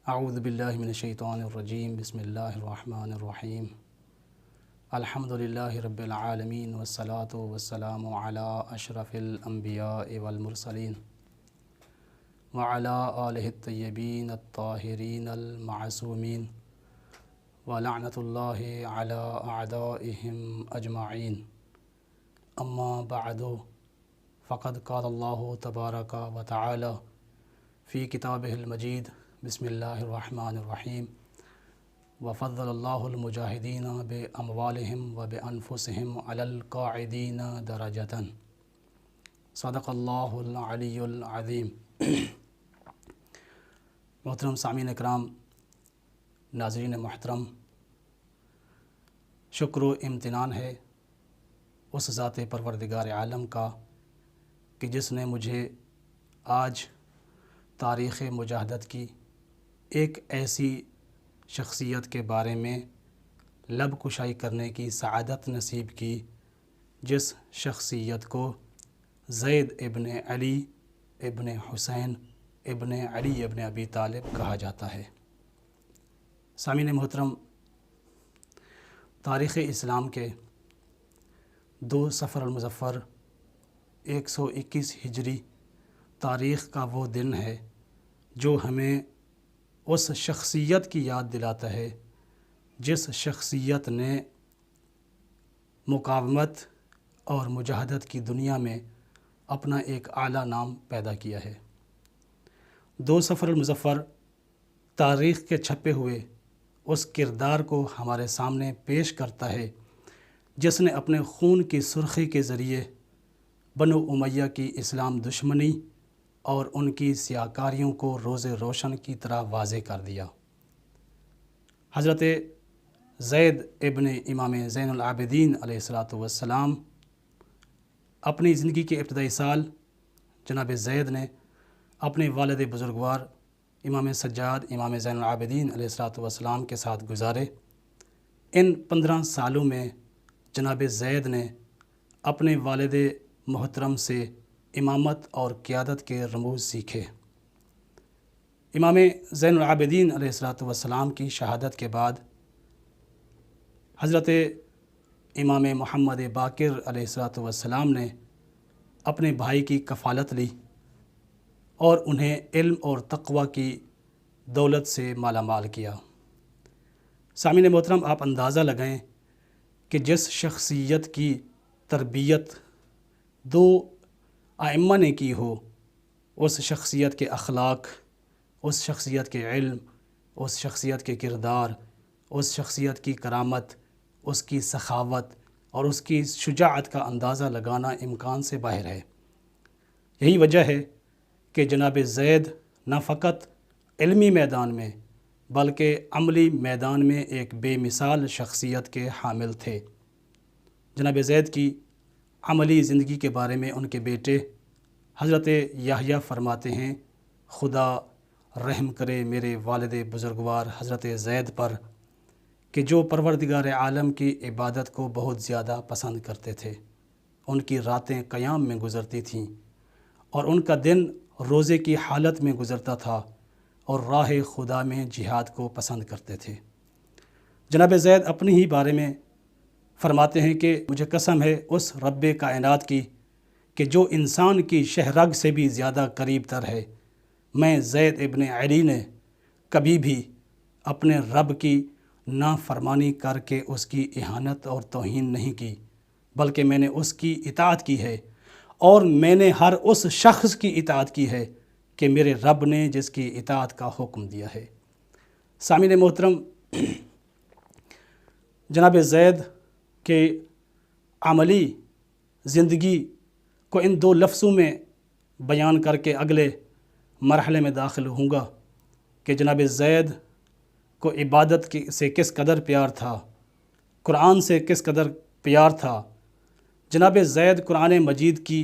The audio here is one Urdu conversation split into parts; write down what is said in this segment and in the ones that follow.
اعوذ باللہ من الشیطان الرجیم بسم اللہ الرحمن الرحیم الحمد للہ رب العالمین والصلاة والسلام علی اشرف الانبیاء والمرسلین وعلی آلہ الطیبین الطاہرین المعصومین ولعنۃ اللہ علی اعدائہم اجمعین اما بعد فقد قال اللہ تبارک و تعالی فی کتابہ المجید بسم اللہ الرحمن الرحیم وفضل اللہ المجاہدین باموالہم وبانفسہم علی القاعدین درجۃ صدق اللہ العلی العظیم۔ محترم سامعین اکرام، ناظرین محترم، شکر و امتنان ہے اس ذات پروردگار عالم کا کہ جس نے مجھے آج تاریخ مجاہدت کی ایک ایسی شخصیت کے بارے میں لب کشائی کرنے کی سعادت نصیب کی جس شخصیت کو زید ابن علی ابن حسین ابن علی ابن ابی طالب کہا جاتا ہے۔ سامعین محترم، تاریخ اسلام کے 2 صفر المظفر 121 ہجری تاریخ کا وہ دن ہے جو ہمیں اس شخصیت کی یاد دلاتا ہے جس شخصیت نے مقاومت اور مجاہدت کی دنیا میں اپنا ایک اعلیٰ نام پیدا کیا ہے۔ 2 صفر المظفر تاریخ کے چھپے ہوئے اس کردار کو ہمارے سامنے پیش کرتا ہے جس نے اپنے خون کی سرخی کے ذریعے بنو امیہ کی اسلام دشمنی اور ان کی سیاکاریوں کو روز روشن کی طرح واضح کر دیا۔ حضرت زید ابن امام زین العابدین علیہ السلام اپنی زندگی کے ابتدائی سال جناب زید نے اپنے والد بزرگوار امام سجاد امام زین العابدین علیہ السلام کے ساتھ گزارے۔ ان 15 سالوں میں جناب زید نے اپنے والد محترم سے امامت اور قیادت کے رموز سیکھے۔ امام زین العابدین علیہ السلام کی شہادت کے بعد حضرت امام محمد باقر علیہ السلام نے اپنے بھائی کی کفالت لی اور انہیں علم اور تقوی کی دولت سے مالا مال کیا۔ سامعین محترم، آپ اندازہ لگائیں کہ جس شخصیت کی تربیت 2 ائمہ نے کی ہو، اس شخصیت کے اخلاق، اس شخصیت کے علم، اس شخصیت کے کردار، اس شخصیت کی کرامت، اس کی سخاوت اور اس کی شجاعت کا اندازہ لگانا امکان سے باہر ہے۔ یہی وجہ ہے کہ جناب زید نہ فقط علمی میدان میں بلکہ عملی میدان میں ایک بے مثال شخصیت کے حامل تھے۔ جناب زید کی عملی زندگی کے بارے میں ان کے بیٹے حضرت یحییٰ فرماتے ہیں، خدا رحم کرے میرے والد بزرگوار حضرت زید پر کہ جو پروردگار عالم کی عبادت کو بہت زیادہ پسند کرتے تھے۔ ان کی راتیں قیام میں گزرتی تھیں اور ان کا دن روزے کی حالت میں گزرتا تھا اور راہ خدا میں جہاد کو پسند کرتے تھے۔ جناب زید اپنے ہی بارے میں فرماتے ہیں کہ مجھے قسم ہے اس رب کائنات کی کہ جو انسان کی شہرگ سے بھی زیادہ قریب تر ہے، میں زید ابن علی نے کبھی بھی اپنے رب کی نافرمانی کر کے اس کی اہانت اور توہین نہیں کی، بلکہ میں نے اس کی اطاعت کی ہے اور میں نے ہر اس شخص کی اطاعت کی ہے کہ میرے رب نے جس کی اطاعت کا حکم دیا ہے۔ سامعین محترم، جناب زید کے عملی زندگی کو ان 2 لفظوں میں بیان کر کے اگلے مرحلے میں داخل ہوں گا کہ جناب زید کو عبادت سے کس قدر پیار تھا، قرآن سے کس قدر پیار تھا۔ جناب زید قرآن مجید کی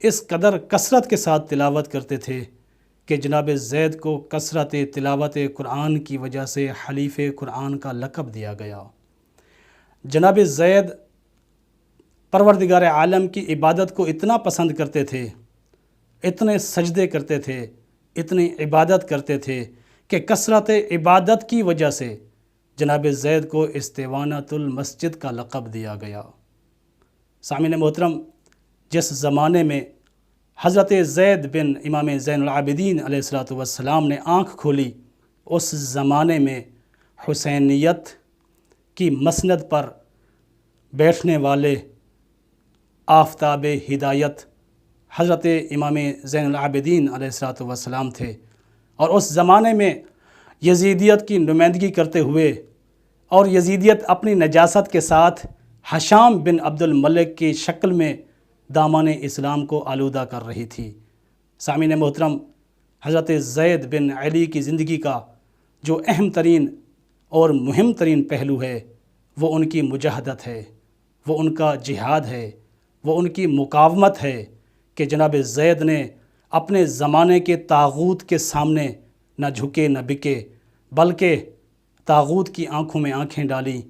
اس قدر کثرت کے ساتھ تلاوت کرتے تھے کہ جناب زید کو کثرت تلاوت قرآن کی وجہ سے حلیف قرآن کا لقب دیا گیا۔ جناب زید پروردگار عالم کی عبادت کو اتنا پسند کرتے تھے، اتنے سجدے کرتے تھے، اتنی عبادت کرتے تھے کہ کثرت عبادت کی وجہ سے جناب زید کو استوانۃ المسجد کا لقب دیا گیا۔ سامعین محترم، جس زمانے میں حضرت زید بن امام زین العابدین علیہ السلام نے آنکھ کھولی، اس زمانے میں حسینیت کی مسند پر بیٹھنے والے آفتاب ہدایت حضرت امام زین العابدین علیہ السلام تھے، اور اس زمانے میں یزیدیت کی نمائندگی کرتے ہوئے اور یزیدیت اپنی نجاست کے ساتھ ہشام بن عبد الملک کی شکل میں دامن اسلام کو آلودہ کر رہی تھی۔ سامعین محترم، حضرت زید بن علی کی زندگی کا جو اہم ترین اور مہم ترین پہلو ہے وہ ان کی مجاہدت ہے، وہ ان کا جہاد ہے، وہ ان کی مقاومت ہے کہ جناب زید نے اپنے زمانے کے طاغوت کے سامنے نہ جھکے نہ بکے، بلکہ طاغوت کی آنکھوں میں آنکھیں ڈالیں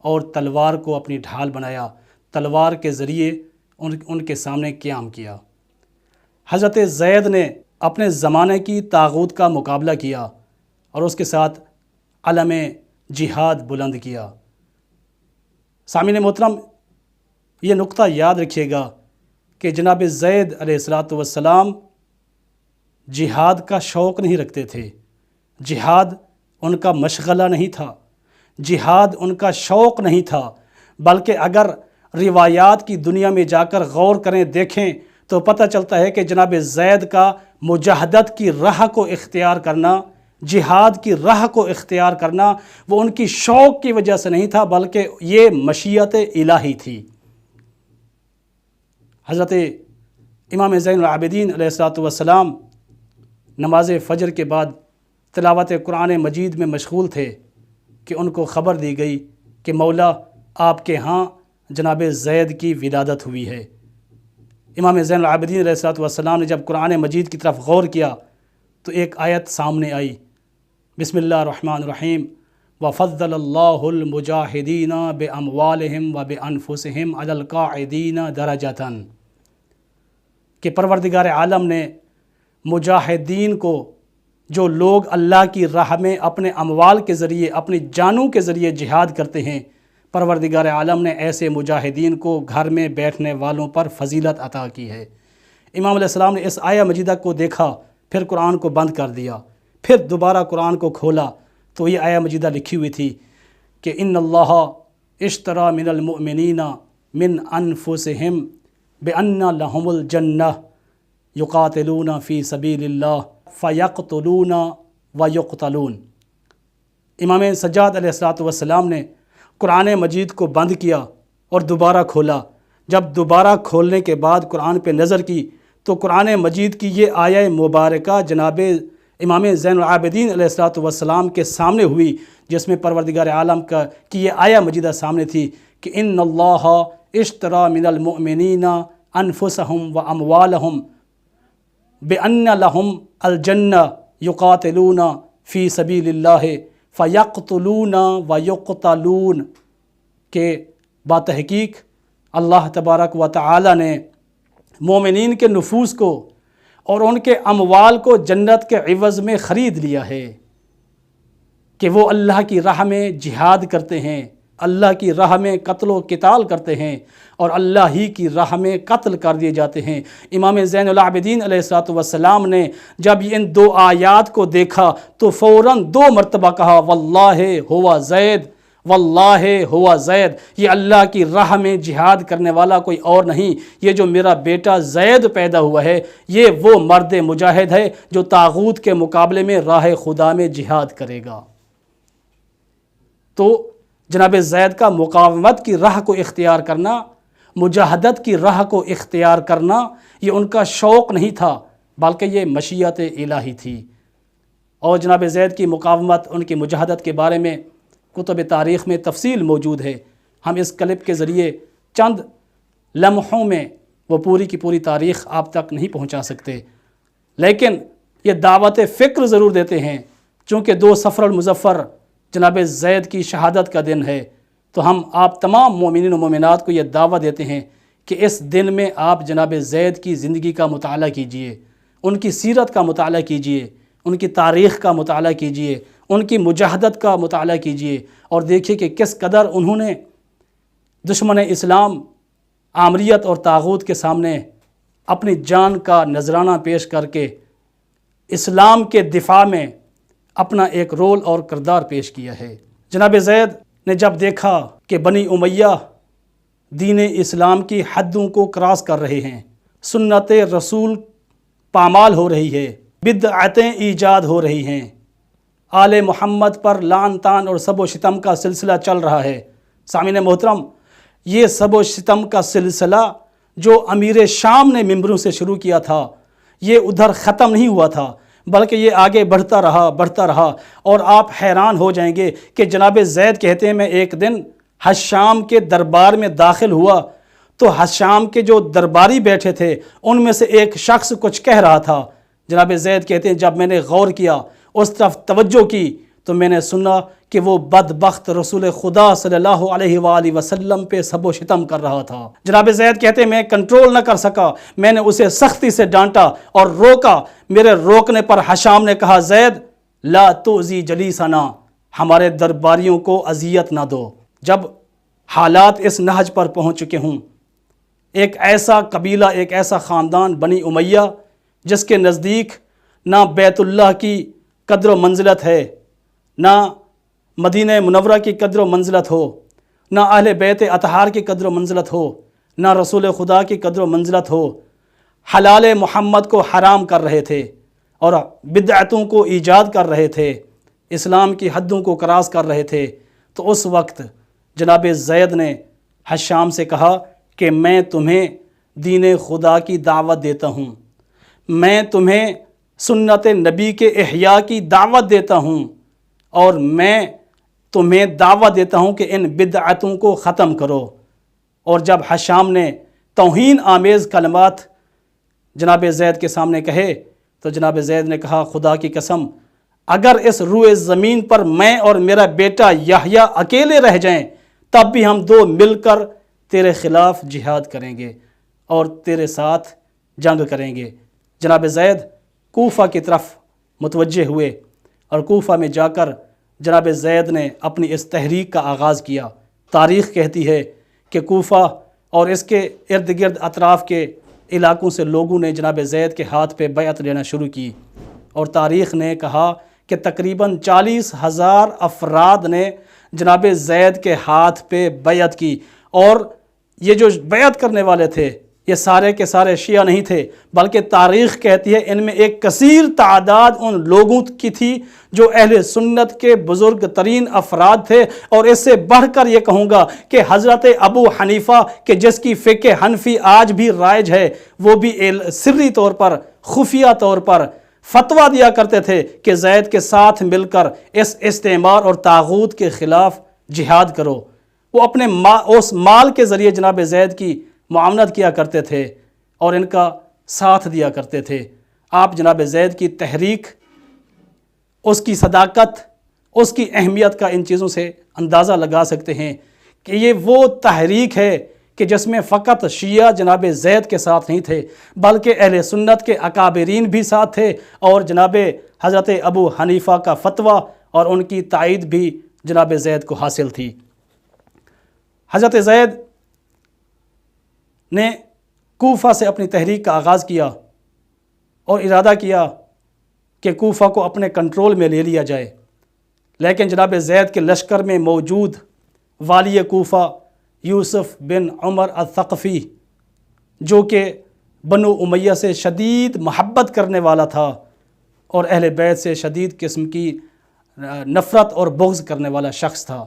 اور تلوار کو اپنی ڈھال بنایا، تلوار کے ذریعے ان کے سامنے قیام کیا۔ حضرت زید نے اپنے زمانے کی طاغوت کا مقابلہ کیا اور اس کے ساتھ علم جہاد بلند کیا۔ سامعین محترم، یہ نقطہ یاد رکھیے گا کہ جناب زید علیہ السلام جہاد کا شوق نہیں رکھتے تھے، جہاد ان کا مشغلہ نہیں تھا، جہاد ان کا شوق نہیں تھا، بلکہ اگر روایات کی دنیا میں جا کر غور کریں، دیکھیں تو پتہ چلتا ہے کہ جناب زید کا مجاہدت کی راہ کو اختیار کرنا، جہاد کی راہ کو اختیار کرنا وہ ان کی شوق کی وجہ سے نہیں تھا، بلکہ یہ مشیت الہی تھی۔ حضرت امام زین العابدین علیہ السلام نماز فجر کے بعد تلاوت قرآن مجید میں مشغول تھے کہ ان کو خبر دی گئی کہ مولا آپ کے ہاں جناب زید کی ولادت ہوئی ہے۔ امام زین العابدین علیہ السلام نے جب قرآن مجید کی طرف غور کیا تو ایک آیت سامنے آئی، بسم اللہ الرحمن الرحیم، وَفَضَّلَ اللَّهُ الْمُجَاهِدِينَ بِأَمْوَالِهِمْ وَبِأَنفُسِهِمْ عَلَى الْقَاعِدِينَ دَرَجَةً، کہ پروردگار عالم نے مجاہدین کو، جو لوگ اللہ کی راہ میں اپنے اموال کے ذریعے، اپنی جانوں کے ذریعے جہاد کرتے ہیں، پروردگار عالم نے ایسے مجاہدین کو گھر میں بیٹھنے والوں پر فضیلت عطا کی ہے۔ امام علیہ السلام نے اس آیہ مجیدہ کو دیکھا، پھر قرآن کو بند کر دیا، پھر دوبارہ قرآن کو کھولا تو یہ آیہ مجیدہ لکھی ہوئی تھی کہ ان اللہ اشتری من المؤمنین من انفسہم بان لہم الجنہ یقاتلون فی سبیل اللہ فیقتلون ویقتلون۔ امام سجاد علیہ السلام نے قرآن مجید کو بند کیا اور دوبارہ کھولا۔ جب دوبارہ کھولنے کے بعد قرآن پہ نظر کی تو قرآن مجید کی یہ آیہ مبارکہ جناب امام زین العابدین علیہ السلام کے سامنے ہوئی، جس میں پروردگار عالم کی یہ آیہ مجیدہ سامنے تھی کہ ان اللہ اشتری من المؤمنین انفسہم واموالہم بان لہم الجنہ یقاتلون فی سبیل اللہ فیقتلون ویقتلون، کہ باتحقیق اللہ تبارک و تعالی نے مومنین کے نفوس کو اور ان کے اموال کو جنت کے عوض میں خرید لیا ہے کہ وہ اللہ کی راہ میں جہاد کرتے ہیں، اللہ کی راہ میں قتل و قتال کرتے ہیں اور اللہ ہی کی راہ میں قتل کر دیے جاتے ہیں۔ امام زین العابدین علیہ السلام نے جب ان دو آیات کو دیکھا تو فوراً 2 مرتبہ کہا واللہ ہوا زید، واللہ ہوا زید، یہ اللہ کی راہ میں جہاد کرنے والا کوئی اور نہیں، یہ جو میرا بیٹا زید پیدا ہوا ہے یہ وہ مرد مجاہد ہے جو طاغوت کے مقابلے میں راہ خدا میں جہاد کرے گا۔ تو جناب زید کا مقاومت کی راہ کو اختیار کرنا، مجاہدت کی راہ کو اختیار کرنا، یہ ان کا شوق نہیں تھا بلکہ یہ مشیت الہی تھی۔ اور جناب زید کی مقاومت، ان کی مجاہدت کے بارے میں کتب تاریخ میں تفصیل موجود ہے، ہم اس کلپ کے ذریعے چند لمحوں میں وہ پوری کی پوری تاریخ آپ تک نہیں پہنچا سکتے، لیکن یہ دعوت فکر ضرور دیتے ہیں۔ چونکہ 2 صفر المظفر جناب زید کی شہادت کا دن ہے تو ہم آپ تمام مومنین و مومنات کو یہ دعوت دیتے ہیں کہ اس دن میں آپ جناب زید کی زندگی کا مطالعہ کیجئے، ان کی سیرت کا مطالعہ کیجئے، ان کی تاریخ کا مطالعہ کیجئے، ان کی مجاہدت کا مطالعہ کیجئے اور دیکھیے کہ کس قدر انہوں نے دشمن اسلام آمریت اور طاغوت کے سامنے اپنی جان کا نذرانہ پیش کر کے اسلام کے دفاع میں اپنا ایک رول اور کردار پیش کیا ہے۔ جناب زید نے جب دیکھا کہ بنی امیہ دین اسلام کی حدوں کو کراس کر رہے ہیں، سنت رسول پامال ہو رہی ہے، بدعتیں ایجاد ہو رہی ہیں، آل محمد پر لعن طعن اور سب و شتم کا سلسلہ چل رہا ہے۔ سامعین محترم، یہ سب و شتم کا سلسلہ جو امیر شام نے ممبروں سے شروع کیا تھا، یہ ادھر ختم نہیں ہوا تھا، بلکہ یہ آگے بڑھتا رہا اور آپ حیران ہو جائیں گے کہ جناب زید کہتے ہیں میں ایک دن حشام کے دربار میں داخل ہوا تو حشام کے جو درباری بیٹھے تھے ان میں سے ایک شخص کچھ کہہ رہا تھا۔ جناب زید کہتے ہیں جب میں نے غور کیا، اس طرف توجہ کی، تو میں نے سنا کہ وہ بدبخت رسول خدا صلی اللہ علیہ وآلہ وسلم پہ سب و شتم کر رہا تھا۔ جناب زید کہتے ہیں میں کنٹرول نہ کر سکا، میں نے اسے سختی سے ڈانٹا اور روکا۔ میرے روکنے پر حشام نے کہا زید لا تؤذی جلیسنا، ہمارے درباریوں کو اذیت نہ دو۔ جب حالات اس نہج پر پہنچ چکے ہوں، ایک ایسا قبیلہ، ایک ایسا خاندان بنی امیہ جس کے نزدیک نہ بیت اللہ کی قدر و منزلت ہے، نہ مدینہ منورہ کی قدر و منزلت ہو، نہ اہل بیت اطہار کی قدر و منزلت ہو، نہ رسول خدا کی قدر و منزلت ہو، حلال محمد کو حرام کر رہے تھے اور بدعتوں کو ایجاد کر رہے تھے، اسلام کی حدوں کو کراس کر رہے تھے۔ تو اس وقت جناب زید نے حشام سے کہا کہ میں تمہیں دین خدا کی دعوت دیتا ہوں، میں تمہیں سنت نبی کے احیاء کی دعوت دیتا ہوں، اور میں تمہیں دعوت دیتا ہوں کہ ان بدعتوں کو ختم کرو۔ اور جب حشام نے توہین آمیز کلمات جناب زید کے سامنے کہے تو جناب زید نے کہا خدا کی قسم اگر اس روئے زمین پر میں اور میرا بیٹا یحییٰ اکیلے رہ جائیں تب بھی ہم دو مل کر تیرے خلاف جہاد کریں گے اور تیرے ساتھ جنگ کریں گے۔ جناب زید کوفہ کی طرف متوجہ ہوئے اور کوفہ میں جا کر جناب زید نے اپنی اس تحریک کا آغاز کیا۔ تاریخ کہتی ہے کہ کوفہ اور اس کے ارد گرد اطراف کے علاقوں سے لوگوں نے جناب زید کے ہاتھ پہ بیعت لینا شروع کی، اور تاریخ نے کہا کہ تقریباً 40,000 افراد نے جناب زید کے ہاتھ پہ بیعت کی، اور یہ جو بیعت کرنے والے تھے یہ سارے کے سارے شیعہ نہیں تھے، بلکہ تاریخ کہتی ہے ان میں ایک کثیر تعداد ان لوگوں کی تھی جو اہل سنت کے بزرگ ترین افراد تھے۔ اور اس سے بڑھ کر یہ کہوں گا کہ حضرت ابو حنیفہ کہ جس کی فقہ حنفی آج بھی رائج ہے، وہ بھی سری طور پر، خفیہ طور پر فتویٰ دیا کرتے تھے کہ زید کے ساتھ مل کر اس استعمار اور طاغوت کے خلاف جہاد کرو۔ وہ اپنے اس مال کے ذریعے جناب زید کی معاونت کیا کرتے تھے اور ان کا ساتھ دیا کرتے تھے۔ آپ جناب زید کی تحریک، اس کی صداقت، اس کی اہمیت کا ان چیزوں سے اندازہ لگا سکتے ہیں کہ یہ وہ تحریک ہے کہ جس میں فقط شیعہ جناب زید کے ساتھ نہیں تھے بلکہ اہل سنت کے اکابرین بھی ساتھ تھے، اور جناب حضرت ابو حنیفہ کا فتویٰ اور ان کی تائید بھی جناب زید کو حاصل تھی۔ حضرت زید نے کوفہ سے اپنی تحریک کا آغاز کیا اور ارادہ کیا کہ کوفہ کو اپنے کنٹرول میں لے لیا جائے، لیکن جناب زید کے لشکر میں موجود والی کوفہ یوسف بن عمر الثقفی جو کہ بنو امیہ سے شدید محبت کرنے والا تھا اور اہل بیت سے شدید قسم کی نفرت اور بغض کرنے والا شخص تھا،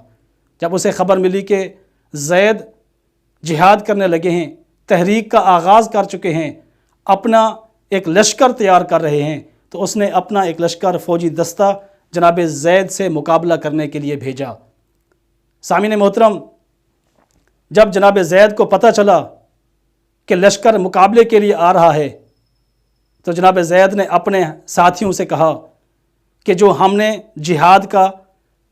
جب اسے خبر ملی کہ زید جہاد کرنے لگے ہیں، تحریک کا آغاز کر چکے ہیں، اپنا ایک لشکر تیار کر رہے ہیں، تو اس نے اپنا ایک لشکر فوجی دستہ جناب زید سے مقابلہ کرنے کے لیے بھیجا۔ سامعین محترم، جب جناب زید کو پتہ چلا کہ لشکر مقابلے کے لیے آ رہا ہے تو جناب زید نے اپنے ساتھیوں سے کہا کہ جو ہم نے جہاد کا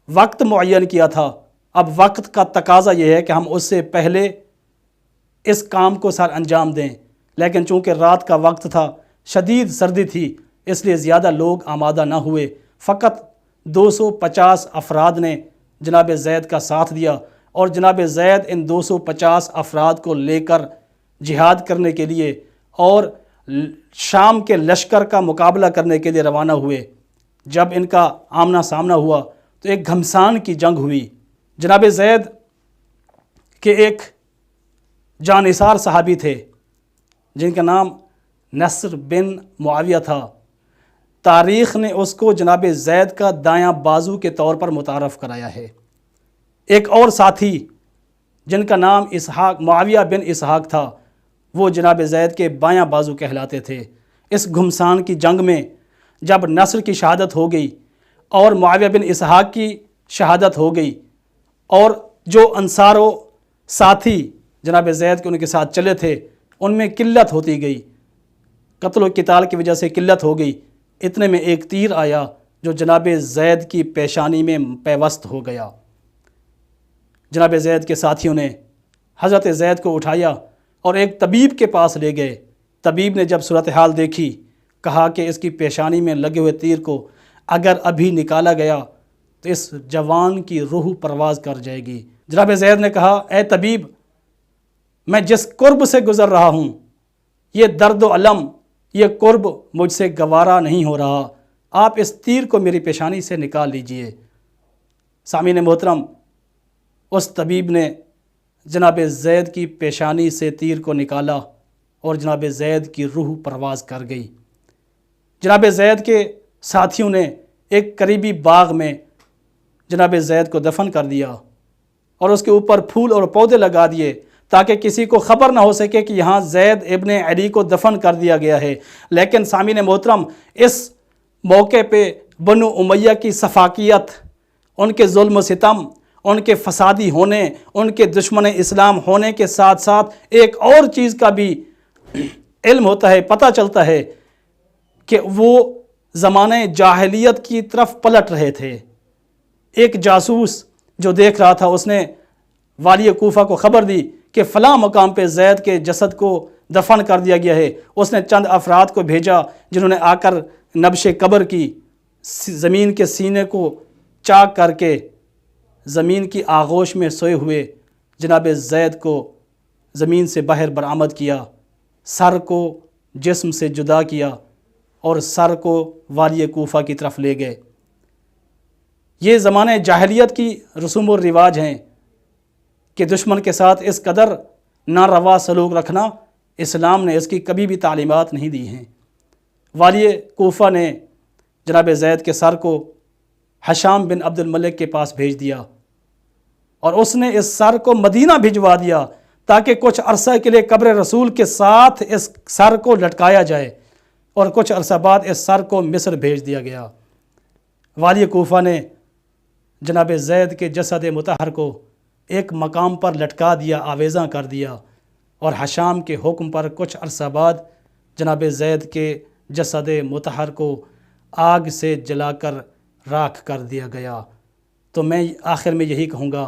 وقت معین کیا تھا، اب وقت کا تقاضا یہ ہے کہ ہم اس سے پہلے اس کام کو سر انجام دیں، لیکن چونکہ رات کا وقت تھا، شدید سردی تھی، اس لیے زیادہ لوگ آمادہ نہ ہوئے، فقط 250 افراد نے جناب زید کا ساتھ دیا، اور جناب زید ان 250 افراد کو لے کر جہاد کرنے کے لیے اور شام کے لشکر کا مقابلہ کرنے کے لیے روانہ ہوئے۔ جب ان کا آمنا سامنا ہوا تو ایک گھمسان کی جنگ ہوئی۔ جناب زید کے ایک جانثار صحابی تھے جن کا نام نصر بن معاویہ تھا۔ تاریخ نے اس کو جناب زید کا دایاں بازو کے طور پر متعارف کرایا ہے۔ ایک اور ساتھی جن کا نام معاویہ بن اسحاق تھا، وہ جناب زید کے بایاں بازو کہلاتے تھے۔ اس گھمسان کی جنگ میں جب نصر کی شہادت ہو گئی اور معاویہ بن اسحاق کی شہادت ہو گئی، اور جو انصار و ساتھی جناب زید کے ان کے ساتھ چلے تھے ان میں قلت ہوتی گئی، قتل و قتال کی وجہ سے قلت ہو گئی، اتنے میں ایک تیر آیا جو جناب زید کی پیشانی میں پیوست ہو گیا۔ جناب زید کے ساتھیوں نے حضرت زید کو اٹھایا اور ایک طبیب کے پاس لے گئے۔ طبیب نے جب صورتحال دیکھی، کہا کہ اس کی پیشانی میں لگے ہوئے تیر کو اگر ابھی نکالا گیا تو اس جوان کی روح پرواز کر جائے گی۔ جناب زید نے کہا، اے طبیب، میں جس قرب سے گزر رہا ہوں، یہ درد و علم، یہ قرب مجھ سے گوارا نہیں ہو رہا، آپ اس تیر کو میری پیشانی سے نکال لیجئے۔ سامعین محترم، اس طبیب نے جناب زید کی پیشانی سے تیر کو نکالا اور جناب زید کی روح پرواز کر گئی۔ جناب زید کے ساتھیوں نے ایک قریبی باغ میں جناب زید کو دفن کر دیا اور اس کے اوپر پھول اور پودے لگا دیے تاکہ کسی کو خبر نہ ہو سکے کہ یہاں زید ابن علی کو دفن کر دیا گیا ہے۔ لیکن سامعین محترم، اس موقع پہ بنو امیہ کی سفاکیت، ان کے ظلم و ستم، ان کے فسادی ہونے، ان کے دشمن اسلام ہونے کے ساتھ ساتھ ایک اور چیز کا بھی علم ہوتا ہے، پتہ چلتا ہے کہ وہ زمانہ جاہلیت کی طرف پلٹ رہے تھے۔ ایک جاسوس جو دیکھ رہا تھا، اس نے والی کوفہ کو خبر دی کہ فلاں مقام پہ زید کے جسد کو دفن کر دیا گیا ہے۔ اس نے چند افراد کو بھیجا جنہوں نے آ کر نبش قبر کی، زمین کے سینے کو چاک کر کے زمین کی آغوش میں سوئے ہوئے جناب زید کو زمین سے باہر برآمد کیا، سر کو جسم سے جدا کیا اور سر کو والی کوفہ کی طرف لے گئے۔ یہ زمانہ جاہلیت کی رسوم و رواج ہیں کہ دشمن کے ساتھ اس قدر ناروا سلوک رکھنا، اسلام نے اس کی کبھی بھی تعلیمات نہیں دی ہیں۔ والی کوفہ نے جناب زید کے سر کو حشام بن عبد الملک کے پاس بھیج دیا اور اس نے اس سر کو مدینہ بھجوا دیا تاکہ کچھ عرصہ کے لیے قبر رسول کے ساتھ اس سر کو لٹکایا جائے، اور کچھ عرصہ بعد اس سر کو مصر بھیج دیا گیا۔ والی کوفہ نے جناب زید کے جسد مطہر کو ایک مقام پر لٹکا دیا، آویزاں کر دیا، اور حشام کے حکم پر کچھ عرصہ بعد جناب زید کے جسد مطہر کو آگ سے جلا کر راکھ کر دیا گیا۔ تو میں آخر میں یہی کہوں گا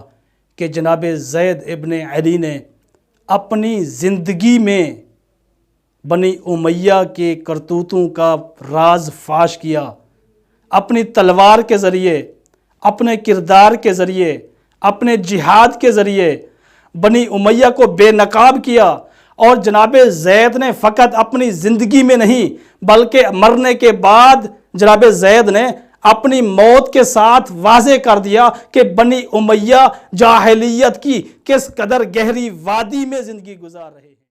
کہ جناب زید ابن علی نے اپنی زندگی میں بنی امیہ کے کرتوتوں کا راز فاش کیا، اپنی تلوار کے ذریعے، اپنے کردار کے ذریعے، اپنے جہاد کے ذریعے بنی امیہ کو بے نقاب کیا، اور جناب زید نے فقط اپنی زندگی میں نہیں بلکہ مرنے کے بعد جناب زید نے اپنی موت کے ساتھ واضح کر دیا کہ بنی امیہ جاہلیت کی کس قدر گہری وادی میں زندگی گزار رہے ہیں۔